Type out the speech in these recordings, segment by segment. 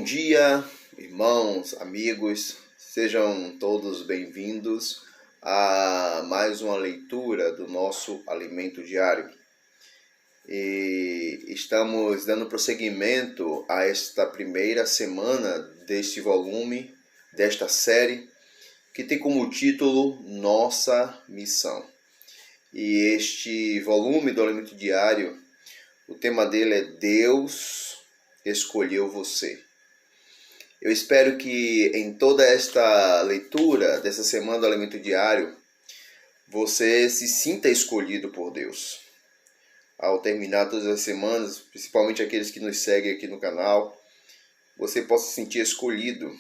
Bom dia, irmãos, amigos, sejam todos bem-vindos a mais uma leitura do nosso alimento diário. E estamos dando prosseguimento a esta primeira semana deste volume, desta série, que tem como título Nossa Missão. E este volume do alimento diário, o tema dele é Deus escolheu você. Eu espero que em toda esta leitura dessa semana do alimento diário, você se sinta escolhido por Deus. Ao terminar todas as semanas, principalmente aqueles que nos seguem aqui no canal, você possa se sentir escolhido.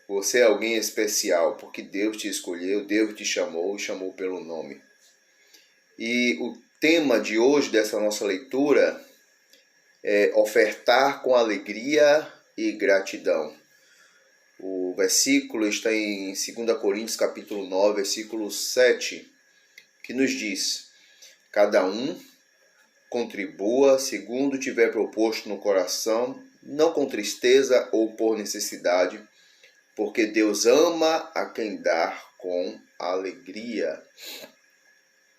Você é alguém especial, porque Deus te escolheu, Deus te chamou e chamou pelo nome. E o tema de hoje dessa nossa leitura é ofertar com alegria e gratidão. O versículo está em 2 Coríntios capítulo 9, versículo 7, que nos diz: cada um contribua segundo tiver proposto no coração, não com tristeza ou por necessidade, porque Deus ama a quem dá com alegria.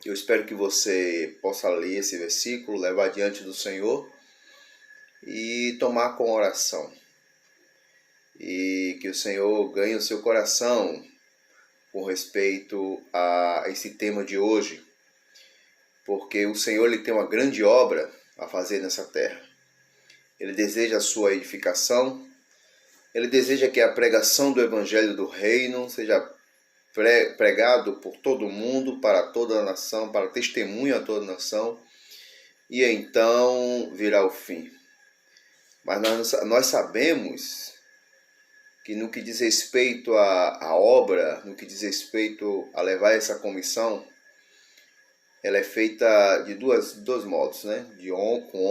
Eu espero que você possa ler esse versículo, levar diante do Senhor e tomar com oração. E que o Senhor ganhe o seu coração com respeito a esse tema de hoje, porque o Senhor ele tem uma grande obra a fazer nessa terra. Ele deseja a sua edificação, ele deseja que a pregação do Evangelho do Reino seja pregado por todo mundo, para toda a nação, para testemunho a toda a nação, e então virá o fim. Mas nós sabemos que no que diz respeito à obra, no que diz respeito a levar essa comissão, ela é feita de dois modos, né? Com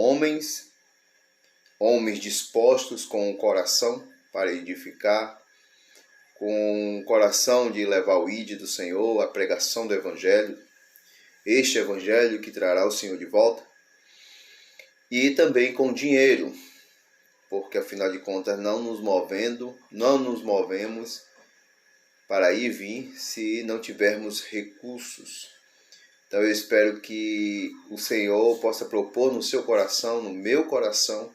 homens dispostos com o coração para edificar, com o coração de levar o ID do Senhor, a pregação do Evangelho, este Evangelho que trará o Senhor de volta, e também com dinheiro, porque afinal de contas não nos movemos para ir e vir se não tivermos recursos. Então eu espero que o Senhor possa propor no seu coração, no meu coração,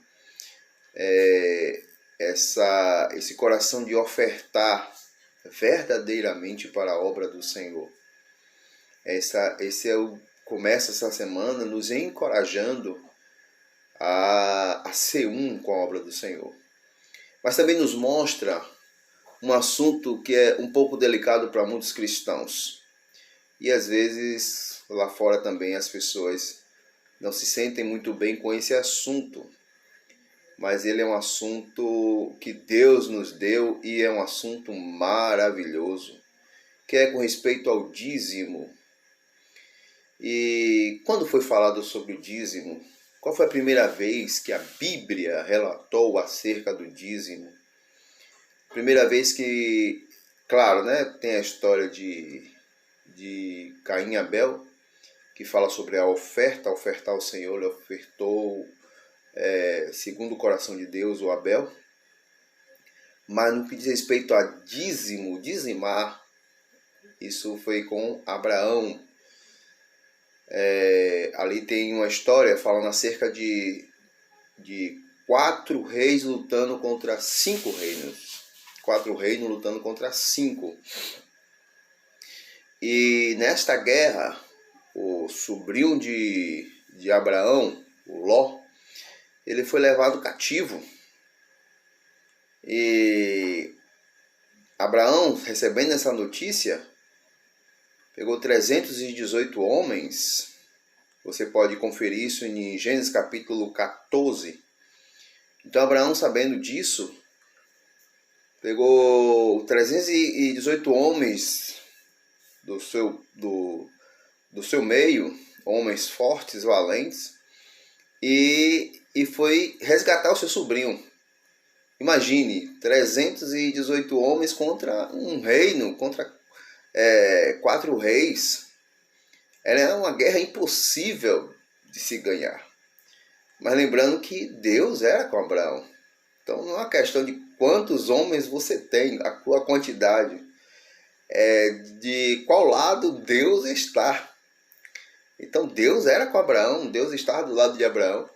esse coração de ofertar verdadeiramente para a obra do Senhor. Começa essa semana nos encorajando a ser um com a obra do Senhor. Mas também nos mostra um assunto que é um pouco delicado para muitos cristãos. E às vezes lá fora também as pessoas não se sentem muito bem com esse assunto. Mas ele é um assunto que Deus nos deu e é um assunto maravilhoso, que é com respeito ao dízimo. E quando foi falado sobre o dízimo, qual foi a primeira vez que a Bíblia relatou acerca do dízimo? Primeira vez que, claro, né, tem a história de Caim e Abel, que fala sobre a ofertar ao Senhor. Ele ofertou segundo o coração de Deus, o Abel. Mas no que diz respeito a dizimar, isso foi com Abraão. Ali tem uma história falando acerca de 4 reis lutando contra 5 reinos. 4 reinos lutando contra 5. E nesta guerra, o sobrinho de Abraão, o Ló, ele foi levado cativo. E Abraão, recebendo essa notícia, pegou 318 homens. Você pode conferir isso em Gênesis capítulo 14. Então Abraão, sabendo disso, pegou 318 homens do seu meio, homens fortes, valentes, e foi resgatar o seu sobrinho. Imagine, 318 homens contra um reino, contra 4 reis. Era uma guerra impossível de se ganhar. Mas lembrando que Deus era com Abraão. Então não é uma questão de quantos homens você tem, a sua quantidade, é de qual lado Deus está. Então Deus era com Abraão, Deus estava do lado de Abraão.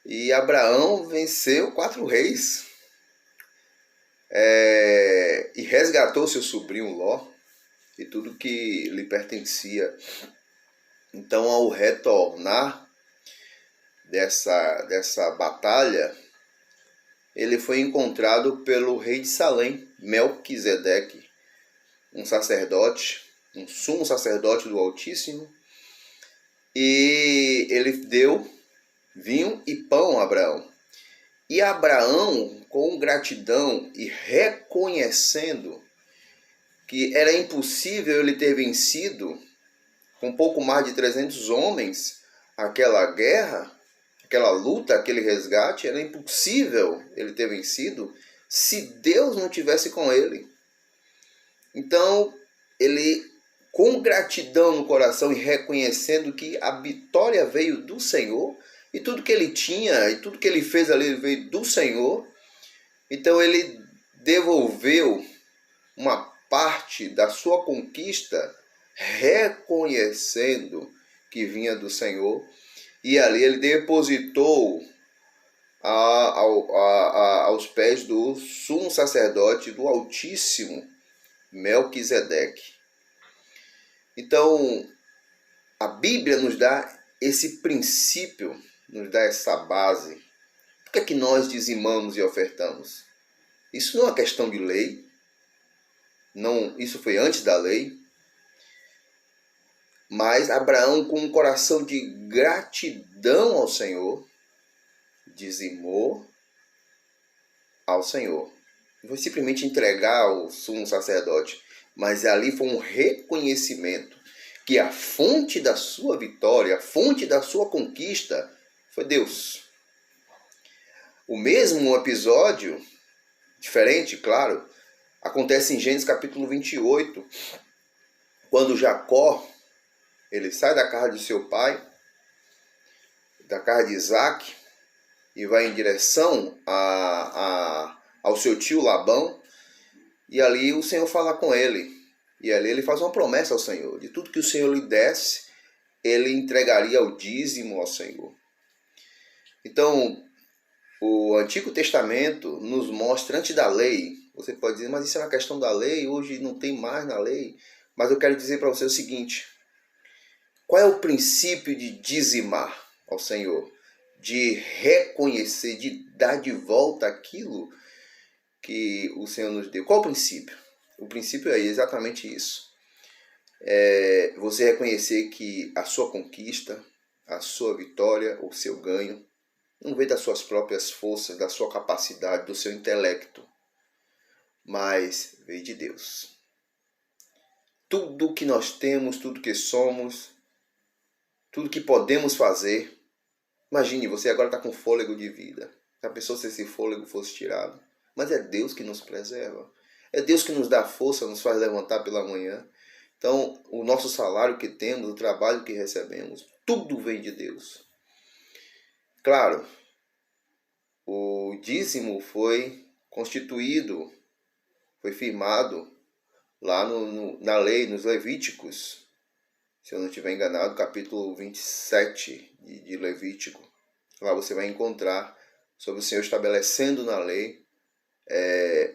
E Abraão venceu 4 reis. E resgatou seu sobrinho Ló e tudo que lhe pertencia. Então, ao retornar dessa batalha, ele foi encontrado pelo rei de Salém, Melquisedeque, um sacerdote, um sumo sacerdote do Altíssimo, e ele deu vinho e pão a Abraão. E Abraão, com gratidão e reconhecendo que era impossível ele ter vencido com pouco mais de 300 homens aquela guerra, aquela luta, aquele resgate, era impossível ele ter vencido se Deus não tivesse com ele. Então, ele, com gratidão no coração e reconhecendo que a vitória veio do Senhor, e tudo que ele tinha, e tudo que ele fez ali veio do Senhor, então ele devolveu uma parte da sua conquista, reconhecendo que vinha do Senhor, e ali ele depositou aos pés do sumo sacerdote do Altíssimo, Melquisedeque. Então, a Bíblia nos dá esse princípio, nos dá essa base. Por que é que nós dizimamos e ofertamos? Isso não é uma questão de lei. Não, isso foi antes da lei. Mas Abraão, com um coração de gratidão ao Senhor, dizimou ao Senhor. Não foi simplesmente entregar ao sumo sacerdote, mas ali foi um reconhecimento que a fonte da sua vitória, a fonte da sua conquista foi Deus. O mesmo episódio, diferente, claro, acontece em Gênesis capítulo 28, quando Jacó, ele sai da casa de seu pai, da casa de Isaac, e vai em direção ao seu tio Labão, e ali o Senhor fala com ele. E ali ele faz uma promessa ao Senhor. De tudo que o Senhor lhe desse, ele entregaria o dízimo ao Senhor. Então, o Antigo Testamento nos mostra, antes da lei, você pode dizer, mas isso é uma questão da lei, hoje não tem mais na lei. Mas eu quero dizer para você o seguinte, qual é o princípio de dizimar ao Senhor? De reconhecer, de dar de volta aquilo que o Senhor nos deu. Qual o princípio? O princípio é exatamente isso. É você reconhecer que a sua conquista, a sua vitória, o seu ganho, não veio das suas próprias forças, da sua capacidade, do seu intelecto, mas veio de Deus. Tudo que nós temos, tudo que somos, tudo que podemos fazer. Imagine, você agora está com fôlego de vida. A pessoa, se esse fôlego fosse tirado. Mas é Deus que nos preserva. É Deus que nos dá força, nos faz levantar pela manhã. Então, o nosso salário que temos, o trabalho que recebemos, tudo vem de Deus. Claro, o dízimo foi constituído, foi firmado lá na lei, nos Levíticos. Se eu não estiver enganado, capítulo 27 de Levítico. Lá você vai encontrar sobre o Senhor estabelecendo na lei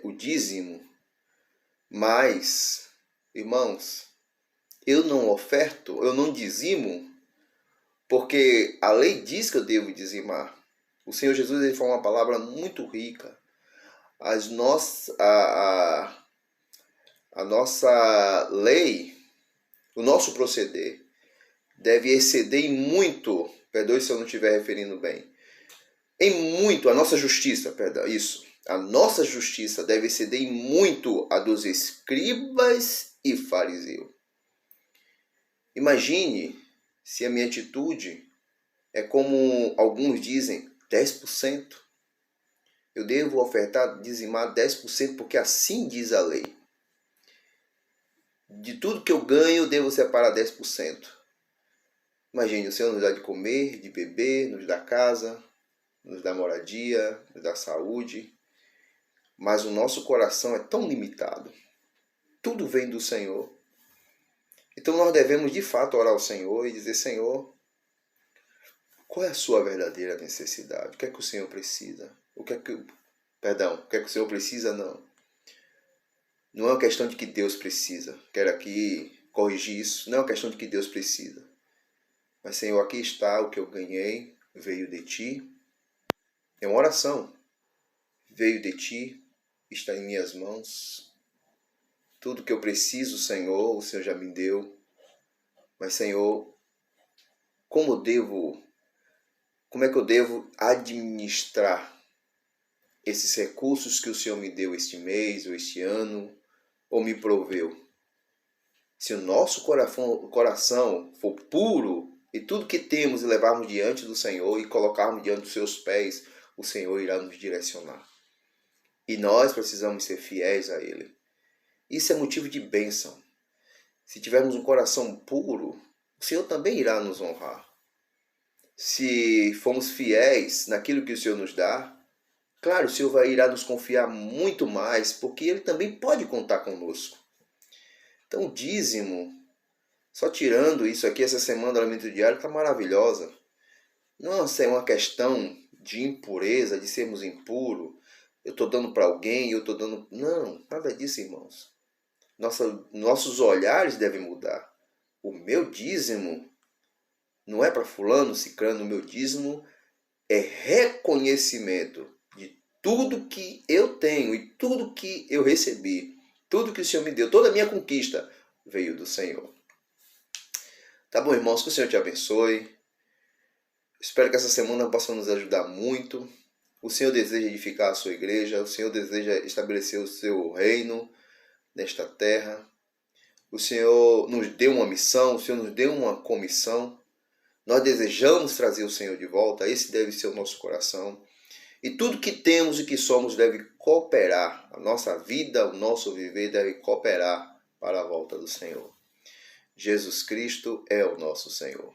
o dízimo. Mas, irmãos, eu não oferto, eu não dizimo, porque a lei diz que eu devo dizimar. O Senhor Jesus, ele falou uma palavra muito rica. A nossa lei, o nosso proceder, deve exceder em muito, perdoe se eu não estiver referindo bem, em muito, a nossa justiça, perdão, isso. A nossa justiça deve exceder em muito a dos escribas e fariseus. Imagine se a minha atitude é como alguns dizem, 10%. Eu devo ofertar, dizimar 10%, porque assim diz a lei. De tudo que eu ganho, eu devo separar 10%. Imagine, o Senhor nos dá de comer, de beber, nos dá casa, nos dá moradia, nos dá saúde, mas o nosso coração é tão limitado. Tudo vem do Senhor. Então nós devemos de fato orar ao Senhor e dizer: Senhor, qual é a sua verdadeira necessidade? O que é que o Senhor precisa? O que é que o Senhor precisa? Não é uma questão de que Deus precisa. Quero aqui corrigir isso. Não é uma questão de que Deus precisa. Mas, Senhor, aqui está o que eu ganhei, veio de Ti. É uma oração. Veio de Ti, está em minhas mãos. Tudo que eu preciso, Senhor, o Senhor já me deu. Mas, Senhor, como é que eu devo administrar esses recursos que o Senhor me deu este mês ou este ano, ou me proveu? Se o nosso coração for puro e tudo que temos levarmos diante do Senhor e colocarmos diante dos seus pés, o Senhor irá nos direcionar. E nós precisamos ser fiéis a Ele. Isso é motivo de bênção. Se tivermos um coração puro, o Senhor também irá nos honrar. Se formos fiéis naquilo que o Senhor nos dá, claro, o Senhor irá nos confiar muito mais, porque Ele também pode contar conosco. Então, o dízimo, só tirando isso aqui, essa semana do alimento diário está maravilhosa. Não é uma questão de impureza, de sermos impuros. Eu estou dando para alguém, eu estou dando... Não, nada disso, irmãos. Nossos olhares devem mudar. O meu dízimo não é para fulano, ciclano. O meu dízimo é reconhecimento de tudo que eu tenho e tudo que eu recebi. Tudo que o Senhor me deu, toda a minha conquista veio do Senhor. Tá bom, irmãos? Que o Senhor te abençoe. Espero que essa semana possa nos ajudar muito. O Senhor deseja edificar a sua igreja. O Senhor deseja estabelecer o seu reino nesta terra. O Senhor nos deu uma missão. O Senhor nos deu uma comissão. Nós desejamos trazer o Senhor de volta. Esse deve ser o nosso coração. E tudo que temos e que somos deve cooperar. A nossa vida, o nosso viver deve cooperar para a volta do Senhor. Jesus Cristo é o nosso Senhor.